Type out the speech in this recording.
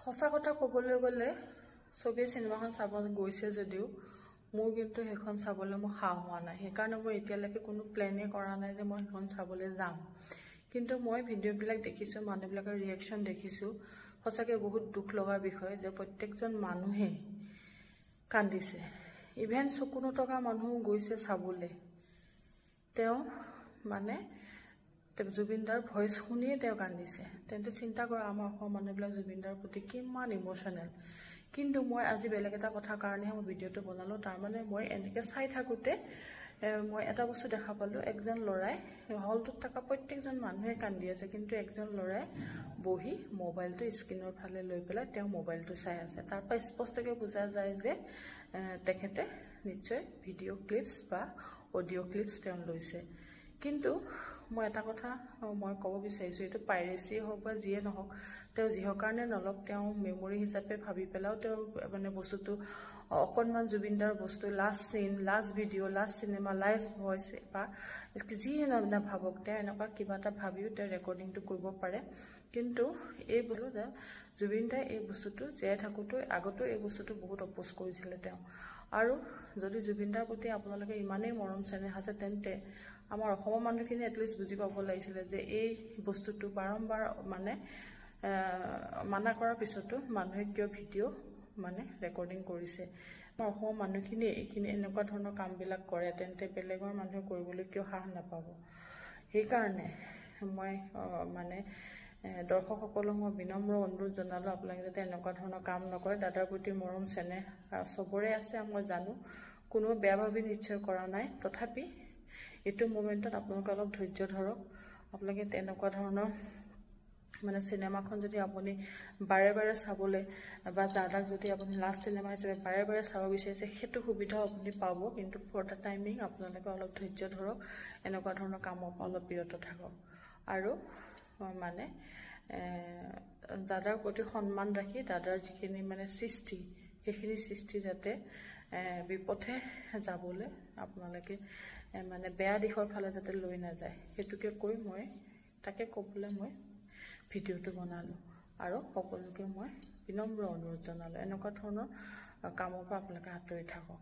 সঁচা কথা ক'বলৈ গ'লে ছবি সিনেমাখন চাব গৈছে যদিও মোৰ কিন্তু সেইখন চাবলৈ মই সাহ হোৱা নাই। সেইকাৰণে মই এতিয়ালৈকে কোনো প্লেনে কৰা নাই যে মই সেইখন চাবলৈ যাম। কিন্তু মই ভিডিঅ'বিলাক দেখিছোঁ, মানুহবিলাকৰ ৰিয়েকশ্যন দেখিছোঁ, সঁচাকৈ বহুত দুখ লগা বিষয় যে প্ৰত্যেকজন মানুহে কান্দিছে। ইভেন চকু নথকা মানুহ গৈছে চাবলৈ। তেওঁ মানে জুবিন দাৰ ভইচ শুনিয়ে তেওঁ কান্দিছে। তেন্তে চিন্তা কৰা আমাৰ অসমৰ মানুহবিলাক জুবিন দাৰ প্ৰতি কিমান ইম'শ্যনেল। কিন্তু মই আজি বেলেগ এটা কথাৰ কাৰণেহে মই ভিডিঅ'টো বনালোঁ। তাৰমানে মই এনেকৈ চাই থাকোঁতে মই এটা বস্তু দেখা পালোঁ, একজন ল'ৰাই হলটোত থকা প্ৰত্যেকজন মানুহে কান্দি আছে, কিন্তু একজন ল'ৰাই বহি মোবাইলটো স্ক্ৰীণৰ ফালে লৈ পেলাই তেওঁ মোবাইলটো চাই আছে। তাৰ পৰা স্পষ্টকৈ বুজা যায় যে তেখেতে নিশ্চয় ভিডিঅ' ক্লিপছ বা অডিঅ' ক্লিপছ তেওঁ লৈছে। কিন্তু মই এটা কথা মই ক'ব বিচাৰিছোঁ, এইটো পাইৰেচিয়ে হওক বা যিয়ে নহওক, তেওঁ যিহৰ কাৰণে নলওক, তেওঁ মেমৰি হিচাপে ভাবি পেলাইও তেওঁ মানে বস্তুটো অকণমান জুবিন দাৰ বস্তু, লাষ্ট চিন, last video', last cinema, last voice বা যিয়ে নাভাবক, তেওঁ এনেকুৱা কিবা এটা ভাবিও তেওঁ ৰেকৰ্ডিংটো কৰিব পাৰে। কিন্তু এই বোলো যে জুবিন দাই এই বস্তুটো জীয়াই থাকোঁতেও আগতেও এই বস্তুটো বহুত অপ'জ কৰিছিলে তেওঁ। আৰু যদি জুবিন দাৰ প্ৰতি আপোনালোকে ইমানেই মৰম চেনেহ আছে, তেন্তে আমাৰ অসমৰ মানুহখিনি এটলিষ্ট বুজি পাব লাগিছিলে যে এই বস্তুটো বাৰম্বাৰ মানে মানা কৰাৰ পিছতো মানুহে কিয় ভিডিঅ' মানে ৰেকৰ্ডিং কৰিছে। আমাৰ অসমৰ মানুহখিনিয়ে এইখিনি এনেকুৱা ধৰণৰ কামবিলাক কৰে, তেন্তে বেলেগৰ মানুহে কৰিবলৈ কিয় সাহ নাপাব। সেইকাৰণে মই মানে দৰ্শকসকলক মই বিনম্ৰ অনুৰোধ জনালোঁ, আপোনালোকে যাতে এনেকুৱা ধৰণৰ কাম নকৰে। দাদাৰ প্ৰতি মৰম চেনেহ চবৰে আছে, মই জানো, কোনো বেয়া ভাবি নিশ্চয় কৰা নাই। তথাপি এইটো মোমেণ্টত আপোনালোকে অলপ ধৈৰ্য ধৰক। আপোনালোকে তেনেকুৱা ধৰণৰ মানে চিনেমাখন যদি আপুনি বাৰে বাৰে চাবলৈ বা দাদাক যদি আপুনি লাষ্ট চিনেমা হিচাপে বাৰে বাৰে চাব বিচাৰিছে, সেইটো সুবিধাও আপুনি পাব। কিন্তু ফৰ দ্য টাইমিং আপোনালোকে অলপ ধৈৰ্য ধৰক, এনেকুৱা ধৰণৰ কামৰ পৰা অলপ বিৰত থাকক। আৰু মানে দাদাৰ প্ৰতি সন্মান ৰাখি দাদাৰ যিখিনি মানে সৃষ্টি, সেইখিনি সৃষ্টি যাতে বিপথে যাবলৈ আপোনালোকে মানে বেয়া দিশৰ ফালে যাতে লৈ নাযায়, সেইটোকে কৈ মই তাকে ক'বলৈ মই ভিডিঅ'টো বনালোঁ। আৰু সকলোকে মই বিনম্ৰ অনুৰোধ জনালোঁ, এনেকুৱা ধৰণৰ কামৰ পৰা আপোনালোকে আঁতৰি থাকক।